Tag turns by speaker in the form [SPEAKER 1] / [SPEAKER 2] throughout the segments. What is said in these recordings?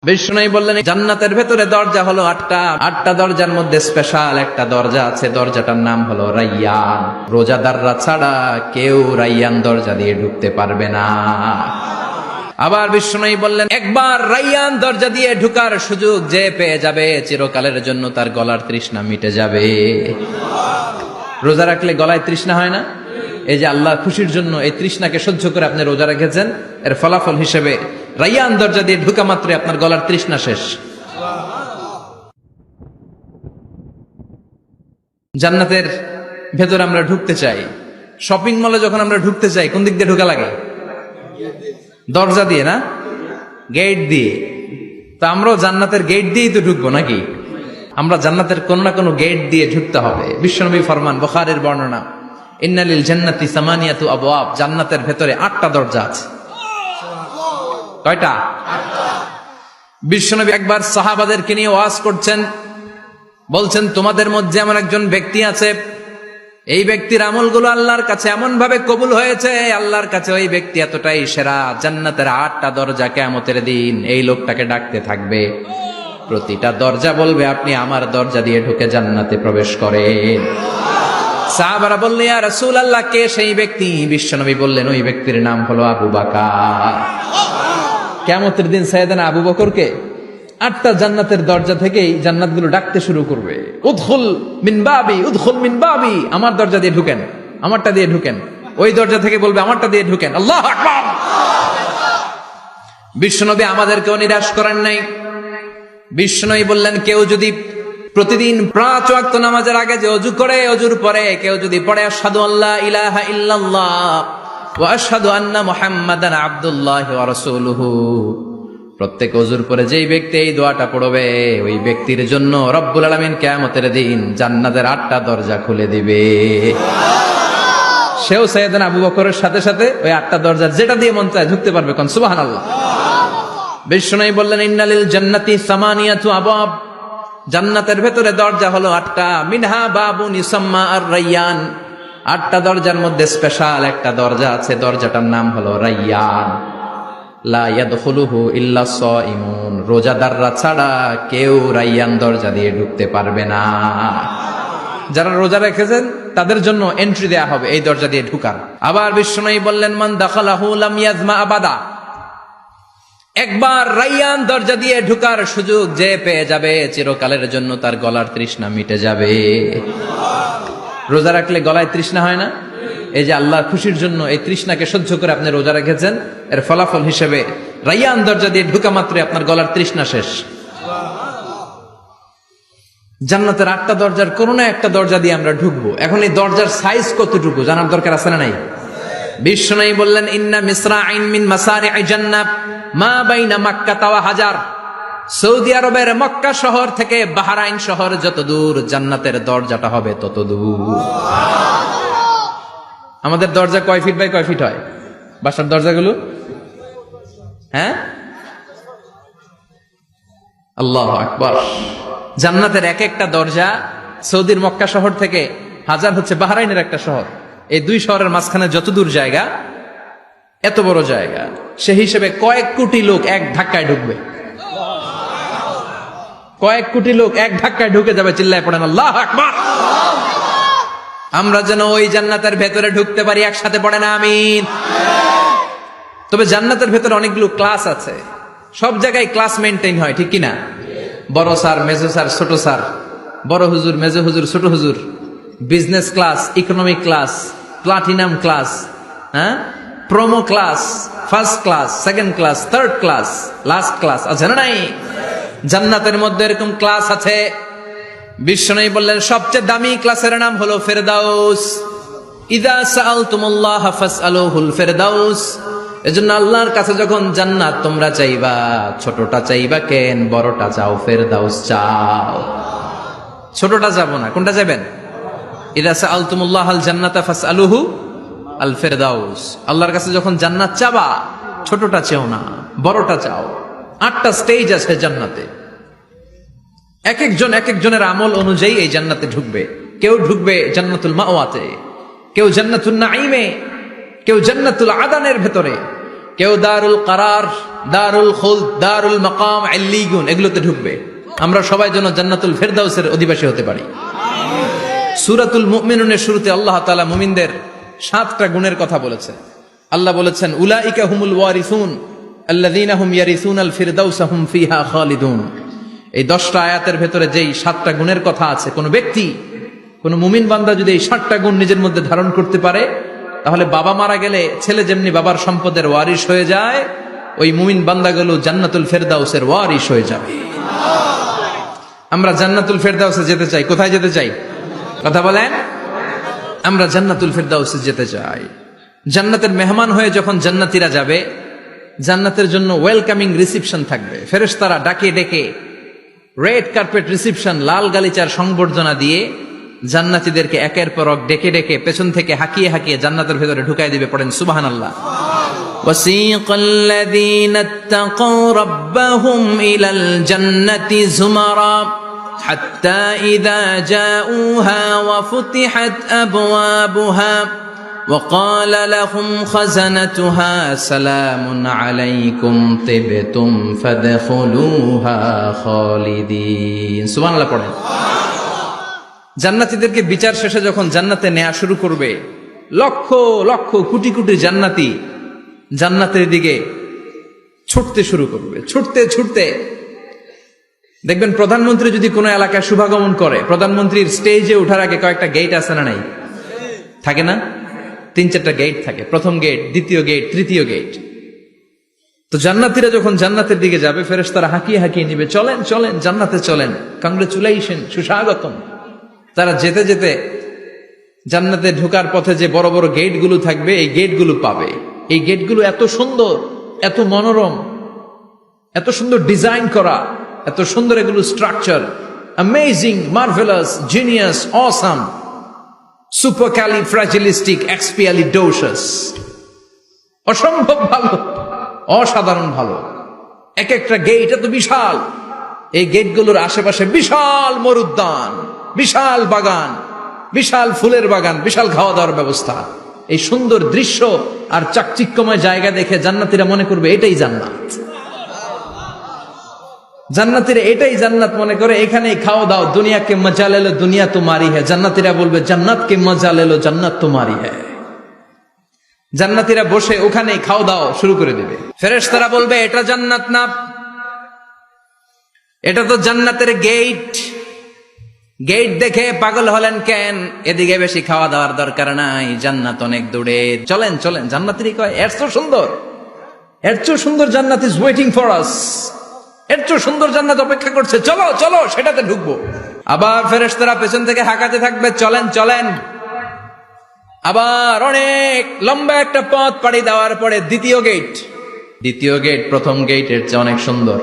[SPEAKER 1] বিষ্ণু বললেন জান্নাতের ভেতরে দরজা হলো আটটা দরজার মধ্যে স্পেশাল একটা দরজা আছে, দরজাটার নাম হলো রাইয়ান। রোজাদাররা ছাড়া কেউ রাইয়ান দরজা দিয়ে ঢুকতে পারবে না। আবার বিষ্ণু বললেন একবার রাইয়ান দরজা দিয়ে ঢুকার সুযোগ যে পেয়ে যাবে চিরকালের জন্য তার গলার তৃষ্ণা মিটে যাবে। রোজা রাখলে গলায় তৃষ্ণা হয় না? এই যে আল্লাহ খুশির জন্য এই তৃষ্ণাকে সহ্য করে আপনি রোজা রেখেছেন, এর ফলাফল হিসেবে রাইয়ান দরজা দিয়ে ঢুকা মাত্রই আপনার গলার তৃষ্ণা শেষ। জান্নাতের ভেতর আমরা ঢুকতে চাই। শপিং মলে যখন আমরা ঢুকতে চাই কোন দিক দিয়ে ঢোকা লাগে? দরজা দিয়ে না, গেট দিয়ে। তো আমরাও জান্নাতের গেট দিয়েই তো ঢুকবো নাকি? আমরা জান্নাতের কোন না কোনো গেট দিয়ে ঢুকতে হবে। বিশ্বনবী ফরমান, বুখারীর বর্ণনা, ইন্নালিল জান্নাতি সামানিয়াতু আবওয়াব, জান্নাতের ভেতরে 8টা দরজা আছে। কয়টা? বিশ্বনবী একবার সাহাবাদেরকে নিয়ে ওয়াজ করছেন, বলছেন তোমাদের মধ্যে এমন একজন ব্যক্তি আছে, এই ব্যক্তির আমলগুলো আল্লাহর কাছে এমন ভাবে কবুল হয়েছে, আল্লাহর কাছে ওই ব্যক্তি এতটাই সেরা, জান্নাতের 8টা দরজা কিয়ামতের দিন এই লোকটাকে ডাকতে থাকবে। প্রতিটা দরজা বলবে আপনি আমার দরজা দিয়ে ঢুকে জান্নাতে প্রবেশ করেন। সাহাবারা বললেন ইয়া রাসূলুল্লাহ, কে সেই ব্যক্তি? বিশ্বনবী বললেন ওই ব্যক্তির নাম হলো আবু বকর। কিয়ামতের দিন সাইয়েদনা আবু বকরকে 8টা জান্নাতের দরজা থেকেই জান্নাতগুলো ডাকতে শুরু করবে, উদখুল মিন বাবি, উদখুল মিন বাবি, আমার দরজা দিয়ে ঢুকেন, আমারটা দিয়ে ঢুকেন। ওই দরজা থেকে বলবে আমারটা দিয়ে ঢুকেন। আল্লাহু আকবার। বিশ্বনবী আমাদেরকেও নিরাশ করেন নাই। বিশ্বনবী বললেন কেউ যদি প্রতিদিন 5 ওয়াক্ত নামাজের আগে যে ওযু করে, ওযুর পরে কেউ যদি পড়ে আশহাদু আল্লা ইলাহা ইল্লাল্লাহ ওয়া আশহাদু আন্না মুহাম্মাদান আবদুল্লাহি ওয়া রাসূলুহু, প্রত্যেক ওযুর পরে যেই ব্যক্তি এই দোয়াটা পড়বে ওই ব্যক্তির জন্য রব্বুল আলামিন কিয়ামতের দিন জান্নাতের 8টা দরজা খুলে দিবে। সেও সাইয়েদনা আবু বকরের সাথে সাথে ওই 8টা দরজা যেটা দিয়ে মন চায় ঢুকতে পারবে। কোন সুবহানাল্লাহ। বিষ্ণু বললেন ইন্নালিল জান্নাতি সামানিয়াতু আবওয়াব, জান্নাতের ভেতরে দরজা হলো 8টা, মিনহা বাবুন ইউসাম্মা আর রাইয়ান, 8টা দরজার মধ্যে স্পেশাল একটা দরজা আছে, দরজাটার নাম হলো রাইয়ান। লা ইয়াদখুলুহু ইল্লা সাইমুন, রোজাদাররা ছাড়া কেউ রাইয়ান দরজা দিয়ে ঢুকতে পারবে না। যারা রোজা রেখেছেন তাদের জন্য এন্ট্রি দেয়া হবে এই দরজা দিয়ে ঢুকার। আবার বিষ্ণু বললেন মান দাখালাহু লাম ইয়াজমা আবাদা, একবার রাইয়ান দরজা দিয়ে ঢুকার সুযোগ যে পেয়ে যাবে চিরকালের জন্য তার গলার তৃষ্ণা মিটে যাবে। রোজা রাখলে গলায় তৃষ্ণা হয় না? এই যে আল্লাহ খুশির জন্য এই তৃষ্ণাকে সহ্য করে আপনি রোজা রেখেছেন, এর ফলাফল হিসেবে রাইয়ান দরজা দিয়ে ঢুকা মাত্রই আপনার গলার তৃষ্ণা শেষ। জান্নাতের 8টা দরজার কোন না একটা দরজা দিয়ে আমরা ঢুকবো। এখন এই দরজার সাইজ কতটুকু জানার দরকার আছে না নাই? বিষ্ণু বললেন ইন্না মিসরাইন মিন মাসারি'i জান্নাহ মা বাইনা মাক্কা ওয়া হাজার, সৌদি আরবের মক্কা শহর থেকে বাহরাইন শহর যত দূর, জান্নাতের দরজাটা হবে তত দূর। আমাদের দরজা কয় ফিট বাই কয় ফিট হয় বাসার দরজাগুলো? হ্যাঁ, আল্লাহু আকবার। জান্নাতের এক একটা দরজা সৌদির মক্কা শহর থেকে হাজার হচ্ছে বাহরাইনের একটা শহর, এই 2 শহরের মাঝখানে যত দূর জায়গা, এত বড় জায়গা, সে হিসেবে কয়েক কোটি লোক এক ধাক্কায় ঢুকবে। কয়েক কোটি লোক এক ধাক্কায় ঢুকে যাবে। চিল্লায় পড়েন আল্লাহু আকবার। আমরা যেন ওই জান্নাতের ভেতরে ঢুকতে পারি, একসাথে পড়েন আমিন। তবে জান্নাতের ভেতরে অনেকগুলো ক্লাস আছে, সব জায়গায় ক্লাস মেনটেন হয়, ঠিক কিনা? বড় স্যার, মেজো স্যার, ছোট স্যার, বড় হুজুর, মেজো হুজুর, ছোট হুজুর, business class, economic class, platinum class, হ্যাঁ, promo class, first class, second class, third class, last class আছে না নাই? জান্নাতের মধ্যে এরকম ক্লাস আছে। বিষ্ণু বললেন সবচেয়ে দামি ক্লাসের নাম হলো ফেরদাউস। ইযা সাআলতুমুল্লাহ ফাসআলুহুল ফেরদাউস, এজন্য আল্লাহর কাছে যখন জান্নাত তোমরা চাইবা, ছোটটা চাইবা কেন, বড়টা চাও, ফেরদাউস চাও। ছোটটা যাবো না, কোনটা যাবেন? ইযা সাআলতুমুল্লাহাল জান্নাতা ফাসআলুহু আল ফেরদাউস, আল্লাহর কাছে যখন জান্নাত চাবা ছোটটা চেও না, বড়টা চাও। 8টা স্টেজ আছে জান্নাতে, এক একজনের আমল অনুযায়ী এই জান্নাতে ঢুকবে। কেউ ঢুকবে জান্নাতুল মাওয়াতে, কেউ জান্নাতুন নাঈমে, কেউ জান্নাতুল আদানের ভেতরে, কেউ দারুল কারার, দারুল খুলদ, দারুল মাকাম, আল্লিগুন এগুলোতে ঢুকবে। আমরা সবাই যেন জান্নাতুল ফেরদাউসের অধিবাসী হতে পারি। সূরাতুল মুমিনুনের শুরুতে আল্লাহ তাআলা মুমিনদের 7টা গুণের কথা বলেছেন। আল্লাহ বলেছেন উলাইকা হুমুল ওয়ারিসুন আল্লাযীনা হুম ইয়ারিসুনাল ফিরদাউসা হুম ফিহা খালিদুন। এই 10টা আয়াতের ভেতরে যেই 7টা গুণের কথা আছে, কোন ব্যক্তি, কোন মুমিন বান্দা যদি এই 7টা গুণ নিজের মধ্যে ধারণ করতে পারে, তাহলে বাবা মারা গেলে ছেলে যেমনি বাবার সম্পদের ওয়ারিশ হয়ে যায়, ওই মুমিন বান্দাগুলো জান্নাতুল ফেরদাউসের ওয়ারিশ হয়ে যাবে। আমরা জান্নাতুল ফেরদাউসে যেতে চাই। কোথায় যেতে চাই? কথা বলেন। আমরা জান্নাতুল ফেরদাউসে যেতে চাই। জান্নাতের মেহমান হয়ে যখন জান্নাতীরা যাবে, জান্নাতের জন্য ওয়েলকামিং রিসিপশন থাকবে। ফেরেশতারা ডাকে ডেকে রেড কার্পেট রিসিপশন, লাল গালিচার সংবর্ধনা দিয়ে জান্নাতীদেরকে একের পর এক ডেকে ডেকে পেছন থেকে হাঁকিয়ে হাঁকিয়ে জান্নাতের ভেতরে ঢুকাই দিবে। পড়েন সুবহানাল্লাহ। وَسِيقَ الَّذِينَ اتَّقَوْا رَبَّهُمْ إِلَى الْجَنَّةِ زُمَرًا حَتَّى إِذَا جَاءُوهَا وَفُتِحَتْ أَبْوَابُهَا وَقَالَ لَهُمْ خَزَنَتُهَا سَلَامٌ عَلَيْكُمْ طِبْتُمْ فَادْخُلُوهَا خَالِدِينَ। সুবহানাল্লাহ পড়েন। জান্নাতীদেরকে বিচার শেষে যখন জান্নাতে নেওয়া শুরু করবে, লক্ষ লক্ষ কোটি কোটি জান্নাতি জান্নাতের দিকে ছুটতে শুরু করবে। ছুটতে ছুটতে দেখবেন প্রধানমন্ত্রী যদি কোনো এলাকায় শুভাগমন করে, প্রধানমন্ত্রীর স্টেজে ওঠার আগে কয়েকটা গেট আছে না নাই? থাকে না? 3-4টা গেট থাকে। প্রথম গেট, দ্বিতীয় গেট, তৃতীয় গেট। তো জান্নাতীরা যখন জান্নাতের দিকে যাবে, ফেরেশতারা হাঁকিয়ে হাঁকিয়ে নিবে, চলেন চলেন জান্নাতে চলেন, কংগ্রেচুলেশন, সুস্বাগতম। তারা যেতে যেতে জান্নাতে ঢোকার পথে যে বড় বড় গেটগুলো থাকবে, এই গেটগুলো পাবে। এই গেটগুলো এত সুন্দর, এত মনোরম, এত সুন্দর ডিজাইন করা, এত সুন্দর এগুলো structure, amazing, marvellous, genius, awesome, supercalifragilisticexpialidocious, অসম্ভব ভালো, অসাধারণ ভালো। এক একটা গেট এত বিশাল। এই গেটগুলোর আশেপাশে বিশাল মরুদ্যান, বিশাল বাগান, বিশাল ফুলের বাগান, বিশাল খাওয়া দাওয়ার ব্যবস্থা। এই সুন্দর দৃশ্য আর চাকচিক্যময় জায়গা দেখে জান্নাতীরা মনে করবে এটাই জান্নাত। জান্নাতীরা এটাই জান্নাত মনে করে, এখানেই খাওয়া দাও। দুনিয়া কে মজা লেলো দুনিয়া তোমারি হ্যায়। জান্নাতীরা বলবে জান্নাত কে মজা লেলো জান্নাত তোমারি হ্যায়। জান্নাতীরা বসে ওখানেই খাওয়া দাও শুরু করে দেবে। ফেরেশতারা বলবে এটা জান্নাত না, এটা তো জান্নাতের গেট। গেট দেখে পাগল হলেন কেন? এদিকে বেশি খাওয়া দাওয়ার দরকার নাই, জান্নাত অনেক দূরে, চলেন চলেন। জান্নাতীরা কয় এর চেয়ে সুন্দর, এর চেয়ে সুন্দর জান্নাত ইজ ওয়েটিং ফর আস, এর চেয়ে সুন্দর জান্নাত অপেক্ষা করছে, চলো চলো সেটাতে ঢুকবো। আবার ফেরেশতারা পেছন থেকে হাঁকাতে থাকবে, চলেন চলেন। আবার অনেক লম্বা একটা পথ পাড়ি দেওয়ার পরে দ্বিতীয় গেট। দ্বিতীয় গেট প্রথম গেটের চেয়ে অনেক সুন্দর।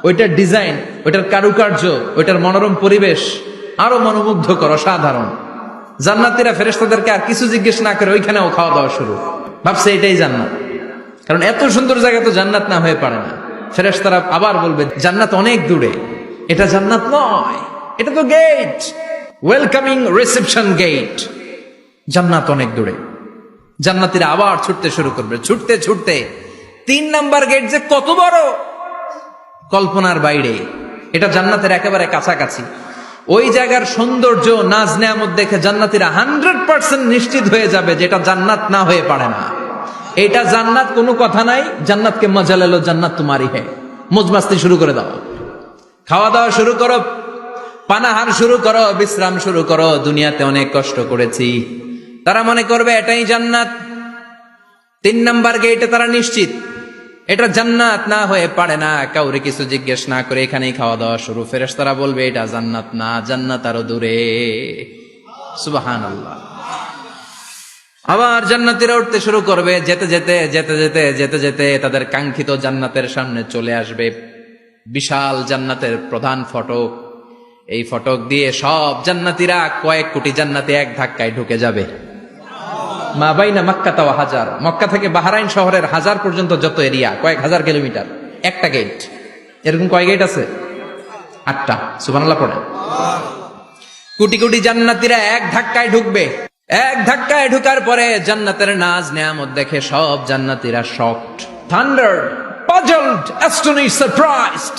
[SPEAKER 1] ওইটার ডিজাইন, ওইটার কারুকার্য, ওইটার মনোরম পরিবেশ আরো মনোমুগ্ধকর, অসাধারণ। জান্নাতীরা ফেরেশতাদেরকে আর কিছু জিজ্ঞেস না করে ওইখানেও খাওয়া দাওয়া শুরু। ভাবছে এটাই জান্নাত, কারণ এত সুন্দর জায়গা তো জান্নাত না হয়ে পারে না। ফেরেশতারা আবার বলবে জান্নাত অনেক দূরে, এটা জান্নাত নয়, এটা তো গেট, ওয়েলকামিং রিসেপশন গেট। জান্নাত অনেক দূরে। জান্নাতীরা আবার ছুটতে শুরু করবে। ছুটতে ছুটতে 3 নাম্বার গেট যে কত বড়, কল্পনার বাইরে। এটা জান্নাতের একেবারে কাছাকাছি। ওই জায়গার সৌন্দর্য, নাজ নেয়ামত দেখে জান্নাতীরা 100% নিশ্চিত হয়ে যাবে যে এটা জান্নাত না হয়ে পারে না। এটা জান্নাত, কোনো কথা নাই। জান্নাতকে মজা লেলো জান্নাত তোমারি হ্যায়। মজমাস্তি শুরু করে দাও, খাওয়া দাওয়া শুরু করো, পানাহার শুরু করো, বিশ্রাম শুরু করো। দুনিয়াতে অনেক কষ্ট করেছি। তারা মনে করবে এটাই জান্নাত। 3 নাম্বার গেটে তারা নিশ্চিত এটা জান্নাত না হয়ে পারে না। কাউরে কিছু জিজ্ঞেস না করে এখানেই খাওয়া দাওয়া শুরু। ফেরেশতারা বলবে এটা জান্নাত না, জান্নাত আরো দূরে। সুবহানাল্লাহ। আবার জান্নাতীরা উঠতে শুরু করবে। যেতে যেতে যেতে যেতে যেতে যেতে তাদের কাঙ্ক্ষিত জান্নাতের সামনে চলে আসবে। বিশাল জান্নাতের প্রধান ফটক। এই ফটক দিয়ে সব জান্নাতীরা, কয়েক কোটি জান্নাতি এক ধাক্কায় ঢুকে যাবে। মা বাইনা মক্কা ওয়া হাজার, মক্কা থেকে বাহরাইন শহরের হাজার পর্যন্ত যত এরিয়া, কয়েক হাজার কিলোমিটার, একটা গেট। এরকম কয় গেট আছে? 8টা। সুবহানাল্লাহ পড়ে। কোটি কোটি জান্নাতীরা এক ধাক্কায় ঢুকবে। এক ধাক্কায় ঢুকার পরে জান্নাতের নাজ নেয়ামত দেখে সব জান্নাতীরা শকড, থান্ডার্ড, পাজলড, অ্যাস্টনিশড, সারপ্রাইজড।